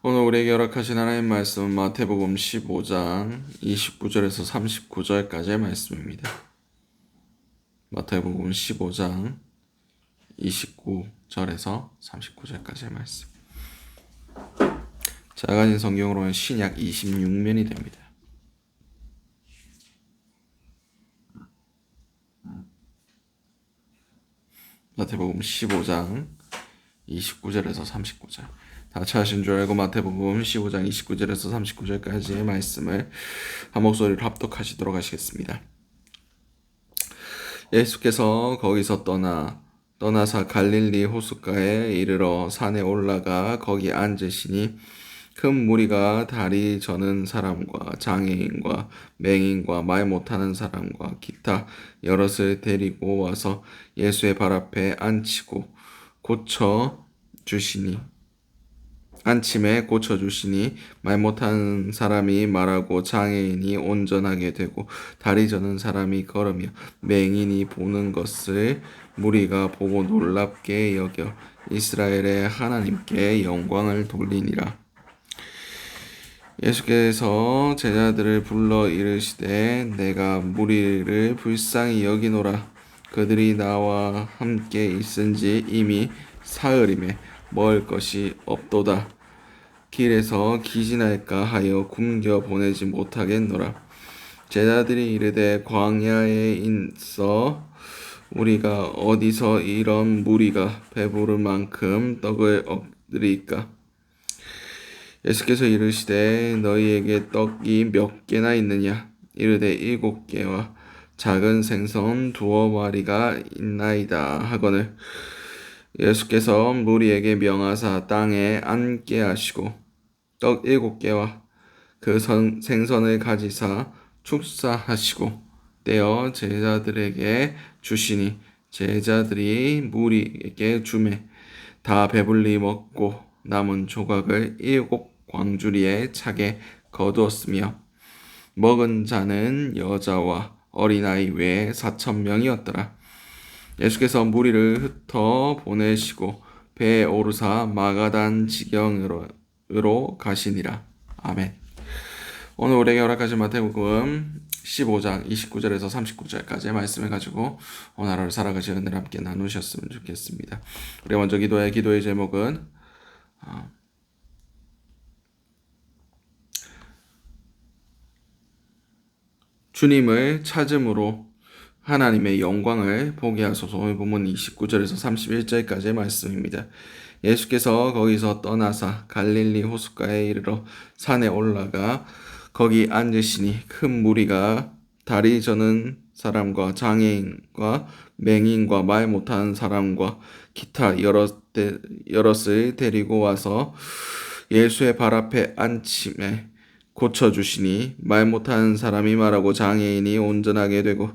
오늘 우리에게 허락하신 하나님 말씀은 마태복음 15장 29절에서 39절까지의 말씀입니다. 마태복음 15장 29절에서 39절까지의 말씀. 작은 성경으로는 신약 26면이 됩니다. 마태복음 15장 29절에서 39절. 다 같이 하신 줄 알고 마태복음 15장 29절에서 39절까지의 말씀을 한 목소리로 합독하시도록 하시겠습니다. 예수께서 거기서 떠나사 갈릴리 호숫가에 이르러 산에 올라가 거기 앉으시니 큰 무리가 다리 저는 사람과 장애인과 맹인과 말 못하는 사람과 기타 여럿을 데리고 와서 예수의 발 앞에 앉히고 안침에 고쳐주시니 말 못하는 사람이 말하고 장애인이 온전하게 되고 다리 저는 사람이 걸으며 맹인이 보는 것을 무리가 보고 놀랍게 여겨 이스라엘의 하나님께 영광을 돌리니라. 예수께서 제자들을 불러 이르시되 내가 무리를 불쌍히 여기노라. 그들이 나와 함께 있은지 이미 사흘임에 먹을 것이 없도다. 길에서 기진할까 하여 굶겨 보내지 못하겠노라. 제자들이 이르되 광야에 있어 우리가 어디서 이런 무리가 배부를 만큼 떡을 얻으리까? 예수께서 이르시되 너희에게 떡이 몇 개나 있느냐? 이르되 7개와 작은 생선 2마리가 있나이다 하거늘 예수께서 무리에게 명하사 땅에 앉게 하시고 떡 7개와 그 생선을 가지사 축사하시고 떼어 제자들에게 주시니 제자들이 무리에게 주매 다 배불리 먹고 남은 조각을 7 광주리에 차게 거두었으며 먹은 자는 여자와 어린아이 외에 4,000명이었더라. 예수께서 무리를 흩어 보내시고 배에 오르사 마가단 지경으로 가시니라. 아멘. 오늘 우리에게 허락하신 마태복음 15장 29절에서 39절까지의 말씀을 가지고 오늘 하루를 살아가시는 은혜를 함께 나누셨으면 좋겠습니다. 우리 먼저 기도의 제목은 주님을 찾음으로 하나님의 영광을 보게 하소서. 오늘 본문 29절에서 31절까지의 말씀입니다. 예수께서 거기서 떠나사 갈릴리 호숫가에 이르러 산에 올라가 거기 앉으시니 큰 무리가 다리 저는 사람과 장애인과 맹인과 말 못하는 사람과 기타 여럿을 데리고 와서 예수의 발 앞에 앉힘에 고쳐주시니 말 못하는 사람이 말하고 장애인이 온전하게 되고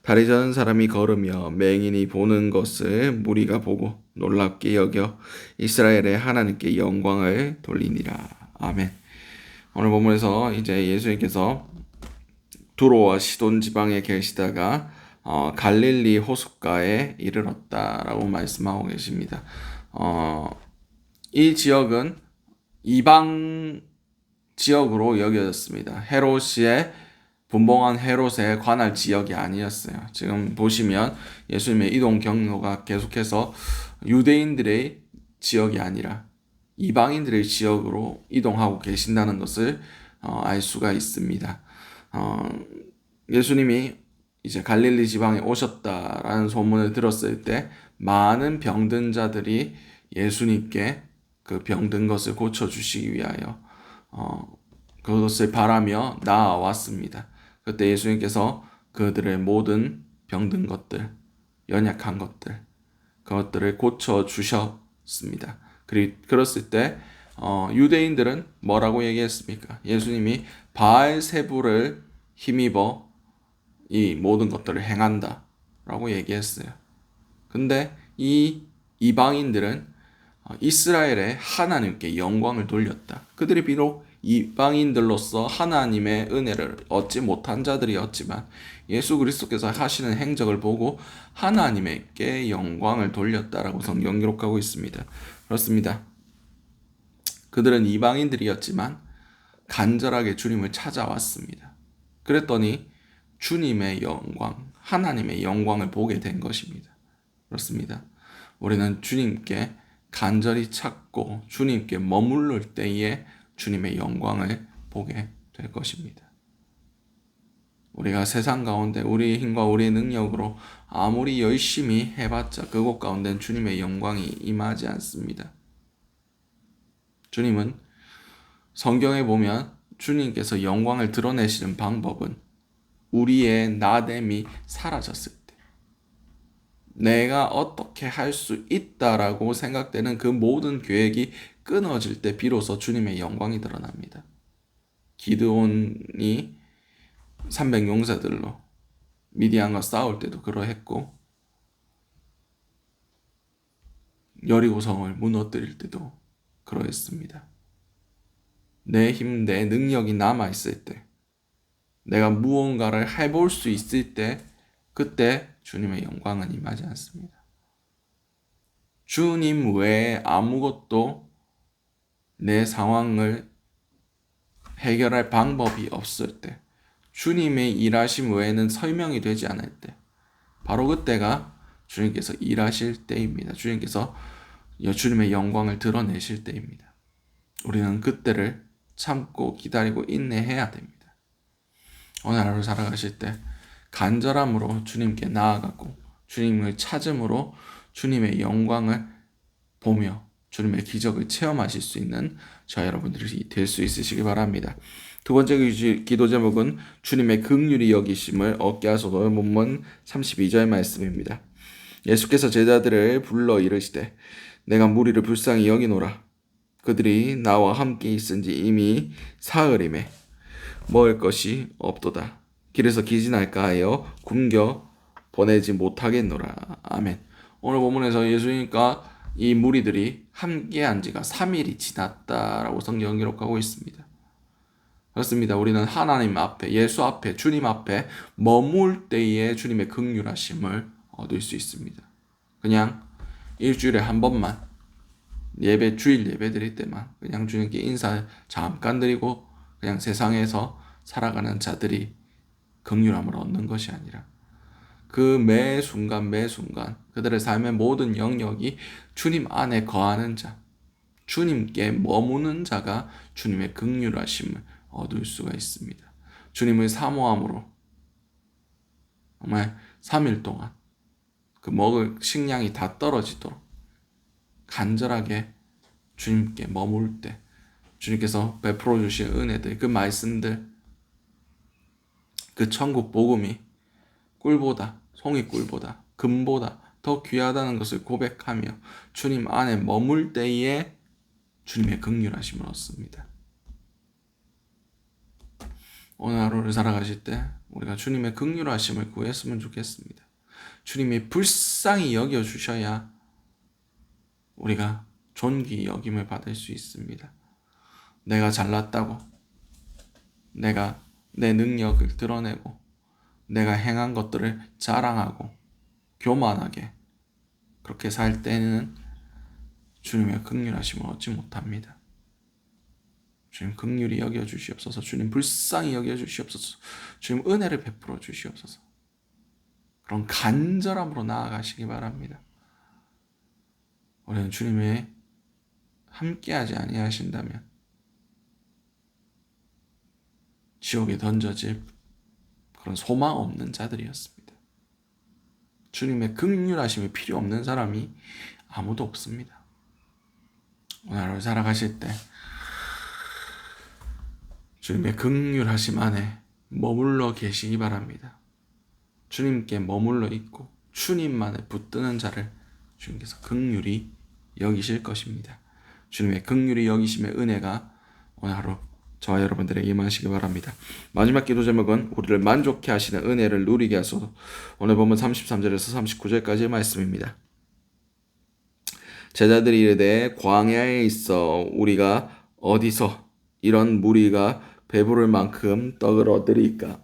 다리 저는 사람이 걸으며 맹인이 보는 것을 무리가 보고 놀랍게 여겨 이스라엘의 하나님께 영광을 돌리니라. 아멘. 오늘 본문에서 이제 예수님께서 두로와 시돈 지방에 계시다가 갈릴리 호숫가에 이르렀다라고 말씀하고 계십니다. 이 지역은 이방 지역으로 여겨졌습니다. 헤롯의 분봉한 헤롯에 관할 지역이 아니었어요. 지금 보시면 예수님의 이동 경로가 계속해서 유대인들의 지역이 아니라 이방인들의 지역으로 이동하고 계신다는 것을 알 수가 있습니다. 예수님이 이제 갈릴리 지방에 오셨다라는 소문을 들었을 때 많은 병든 자들이 예수님께 그 병든 것을 고쳐주시기 위하여 그것을 바라며 나아왔습니다. 그때 예수님께서 그들의 모든 병든 것들, 연약한 것들, 그것들을 고쳐주셨습니다. 그랬을 때 유대인들은 뭐라고 얘기했습니까? 예수님이 바알세불을 힘입어 이 모든 것들을 행한다 라고 얘기했어요. 근데 이 이방인들은 이스라엘의 하나님께 영광을 돌렸다. 그들이 비록 이방인들로서 하나님의 은혜를 얻지 못한 자들이었지만 예수 그리스도께서 하시는 행적을 보고 하나님께 영광을 돌렸다라고 성경 기록하고 있습니다. 그렇습니다. 그들은 이방인들이었지만 간절하게 주님을 찾아왔습니다. 그랬더니 주님의 영광, 하나님의 영광을 보게 된 것입니다. 그렇습니다. 우리는 주님께 간절히 찾고 주님께 머무를 때에 주님의 영광을 보게 될 것입니다. 우리가 세상 가운데 우리의 힘과 우리의 능력으로 아무리 열심히 해봤자 그곳 가운데는 주님의 영광이 임하지 않습니다. 주님은 성경에 보면 주님께서 영광을 드러내시는 방법은 우리의 나됨이 사라졌을 때, 내가 어떻게 할 수 있다라고 생각되는 그 모든 계획이 끊어질 때 비로소 주님의 영광이 드러납니다. 기드온이 300용사들로 미디안과 싸울 때도 그러했고, 여리고성을 무너뜨릴 때도 그러했습니다. 내 힘, 내 능력이 남아있을 때, 내가 무언가를 해볼 수 있을 때, 그때 주님의 영광은 임하지 않습니다. 주님 외에 아무것도 내 상황을 해결할 방법이 없을 때, 주님의 일하심 외에는 설명이 되지 않을 때, 바로 그때가 주님께서 일하실 때입니다. 주님께서 주님의 영광을 드러내실 때입니다. 우리는 그때를 참고 기다리고 인내해야 됩니다. 오늘 하루 살아가실 때 간절함으로 주님께 나아가고 주님을 찾음으로 주님의 영광을 보며 주님의 기적을 체험하실 수 있는 저 여러분들이 될 수 있으시기 바랍니다. 두 번째 기도 제목은 주님의 긍휼히 여기심을 얻게 하소서. 본문 32절 말씀입니다. 예수께서 제자들을 불러 이르시되 내가 무리를 불쌍히 여기노라. 그들이 나와 함께 있은지 이미 사흘임에 먹을 것이 없도다. 길에서 기진할까 하여 굶겨 보내지 못하겠노라. 아멘. 오늘 본문에서 예수님과 이 무리들이 함께한 지가 3일이 지났다라고 성경은 기록하고 있습니다. 그렇습니다. 우리는 하나님 앞에, 예수 앞에, 주님 앞에 머물 때에 주님의 긍휼하심을 얻을 수 있습니다. 그냥 일주일에 한 번만 주일 예배 드릴 때만 그냥 주님께 인사 잠깐 드리고 그냥 세상에서 살아가는 자들이 긍휼함을 얻는 것이 아니라 그 매 순간 그들의 삶의 모든 영역이 주님 안에 거하는 자, 주님께 머무는 자가 주님의 긍휼하심을 얻을 수가 있습니다. 주님을 사모함으로 정말 3일 동안 그 먹을 식량이 다 떨어지도록 간절하게 주님께 머물 때 주님께서 베풀어 주실 은혜들, 그 말씀들, 그 천국 복음이 꿀보다, 송이꿀보다, 금보다 더 귀하다는 것을 고백하며 주님 안에 머물 때에 주님의 긍휼하심을 얻습니다. 오늘 하루를 살아가실 때 우리가 주님의 긍휼하심을 구했으면 좋겠습니다. 주님이 불쌍히 여겨주셔야 우리가 존귀 여김을 받을 수 있습니다. 내가 잘났다고, 내가 내 능력을 드러내고, 내가 행한 것들을 자랑하고, 교만하게 그렇게 살 때는 주님의 긍휼하심을 얻지 못합니다. 주님 긍휼히 여겨주시옵소서. 주님 불쌍히 여겨주시옵소서. 주님 은혜를 베풀어 주시옵소서. 그런 간절함으로 나아가시기 바랍니다. 우리는 주님의 함께하지 아니하신다면 지옥에 던져질 그런 소망 없는 자들이었습니다. 주님의 긍휼하심이 필요 없는 사람이 아무도 없습니다. 오늘 하루 살아가실 때 주님의 긍휼하심 안에 머물러 계시기 바랍니다. 주님께 머물러 있고 주님만에 붙드는 자를 주님께서 긍휼히 여기실 것입니다. 주님의 긍휼히 여기심의 은혜가 오늘 하루 저와 여러분들에게 임하시기 바랍니다. 마지막 기도 제목은 우리를 만족해 하시는 은혜를 누리게 하소서. 오늘 보면 33절에서 39절까지의 말씀입니다. 제자들이 이르되 광야에 있어 우리가 어디서 이런 무리가 배부를 만큼 떡을 얻으리까?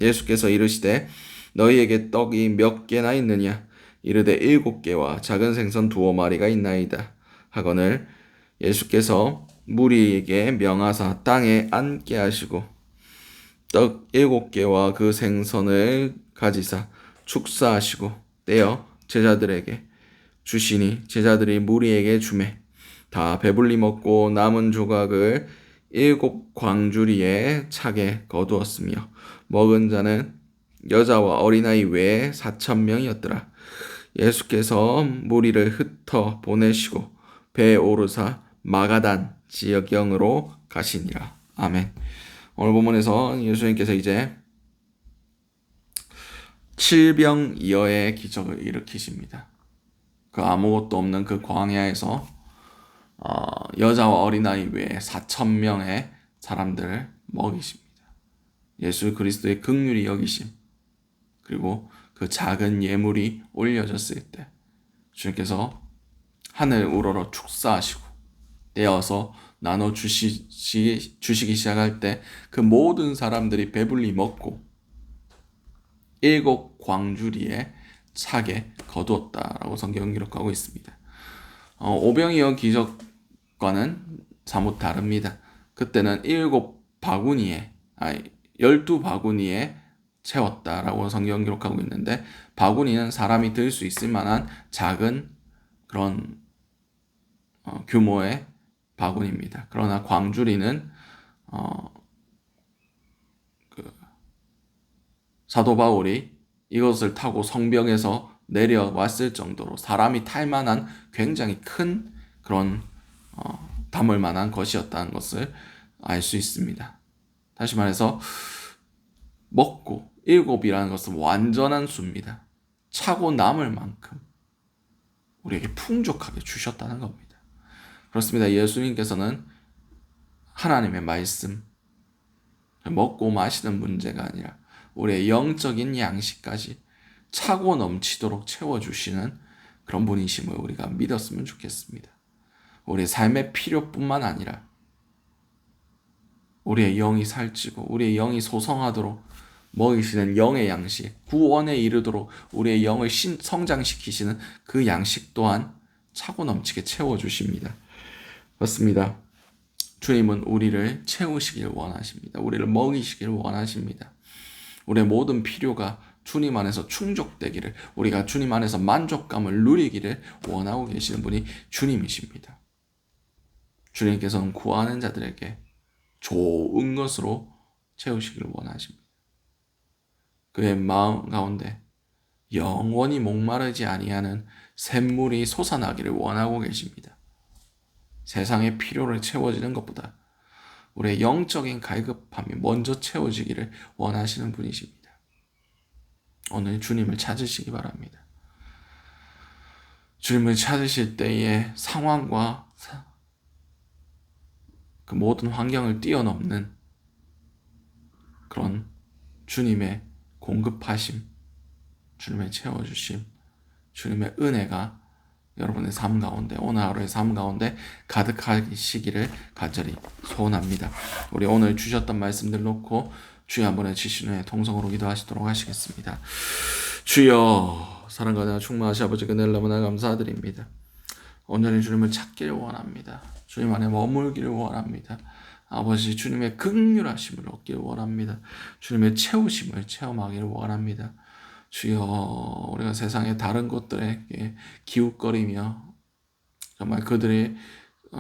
예수께서 이르시되 너희에게 떡이 몇 개나 있느냐? 이르되 7개와 작은 생선 2마리가 있나이다. 하거늘 예수께서 무리에게 명하사 땅에 앉게 하시고 떡 7개와 그 생선을 가지사 축사하시고 떼어 제자들에게 주시니 제자들이 무리에게 주매 다 배불리 먹고 남은 조각을 7광주리에 차게 거두었으며 먹은 자는 여자와 어린아이 외에 4,000명이었더라. 예수께서 무리를 흩어 보내시고 배에 오르사 마가단 지역경으로 가시니라. 아멘. 오늘 본문에서 예수님께서 이제 칠병이어의 기적을 일으키십니다. 그 아무것도 없는 그 광야에서 여자와 어린아이 외에 4,000명의 사람들을 먹이십니다. 예수 그리스도의 긍휼히 여기심, 그리고 그 작은 예물이 올려졌을 때 주님께서 하늘 우러러 축사하시고 떼어서 나눠 주시기 시작할 때 그 모든 사람들이 배불리 먹고 7광주리에 차게 거두었다라고 성경은 기록하고 있습니다. 오병이어 기적과는 사뭇 다릅니다. 그때는 12바구니에 채웠다라고 성경 기록하고 있는데, 바구니는 사람이 들 수 있을 만한 작은 그런 규모의 바구니입니다. 그러나 광주리는 사도 바울이 이것을 타고 성벽에서 내려왔을 정도로 사람이 탈 만한 굉장히 큰 그런 담을 만한 것이었다는 것을 알 수 있습니다. 다시 말해서 먹고 7이라는 것은 완전한 수입니다. 차고 남을 만큼 우리에게 풍족하게 주셨다는 겁니다. 그렇습니다. 예수님께서는 하나님의 말씀, 먹고 마시는 문제가 아니라 우리의 영적인 양식까지 차고 넘치도록 채워주시는 그런 분이심을 우리가 믿었으면 좋겠습니다. 우리의 삶의 필요뿐만 아니라 우리의 영이 살찌고 우리의 영이 소성하도록 먹이시는 영의 양식, 구원에 이르도록 우리의 영을 성장시키시는 그 양식 또한 차고 넘치게 채워주십니다. 그렇습니다. 주님은 우리를 채우시길 원하십니다. 우리를 먹이시길 원하십니다. 우리의 모든 필요가 주님 안에서 충족되기를, 우리가 주님 안에서 만족감을 누리기를 원하고 계시는 분이 주님이십니다. 주님께서는 구하는 자들에게 좋은 것으로 채우시기를 원하십니다. 그의 마음 가운데 영원히 목마르지 아니하는 샘물이 솟아나기를 원하고 계십니다. 세상의 필요를 채워지는 것보다 우리의 영적인 갈급함이 먼저 채워지기를 원하시는 분이십니다. 오늘 주님을 찾으시기 바랍니다. 주님을 찾으실 때의 상황과 그 모든 환경을 뛰어넘는 그런 주님의 공급하심, 주님의 채워주심, 주님의 은혜가 여러분의 삶 가운데, 오늘 하루의 삶 가운데 가득하시기를 간절히 소원합니다. 우리 오늘 주셨던 말씀들 놓고 주여 한번 외치신 후에 통성으로 기도하시도록 하시겠습니다. 주여, 사랑과 은혜가 충만하신 아버지, 은혜를 너무나 감사드립니다. 온전히 주님을 찾기를 원합니다. 주님 안에 머물기를 원합니다. 아버지, 주님의 긍휼하심을 얻기를 원합니다. 주님의 채우심을 체험하기를 원합니다. 주여, 우리가 세상의 다른 것들에게 기웃거리며 정말 그들의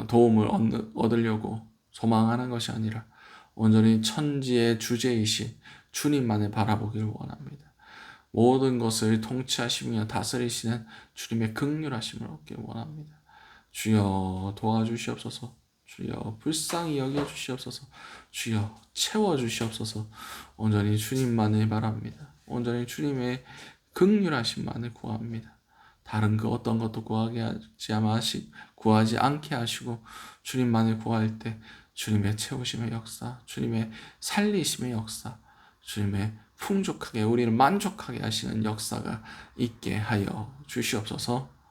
도움을 얻으려고 소망하는 것이 아니라 온전히 천지의 주제이신 주님만을 바라보기를 원합니다. 모든 것을 통치하시며 다스리시는 주님의 긍휼하심을 얻기를 원합니다. 주여, 도와주시옵소서. 주여, 불쌍히 여겨주시옵소서. 주여, 채워주시옵소서. 온전히 주님만을 바랍니다. 온전히 주님의 긍휼하심만을 구합니다. 다른 그 어떤 것도 구하지 않게 하시고 주님만을 구할 때 주님의 채우심의 역사, 주님의 살리심의 역사, 주님의 풍족하게 우리를 만족하게 하시는 역사가 있게 하여 주시옵소서.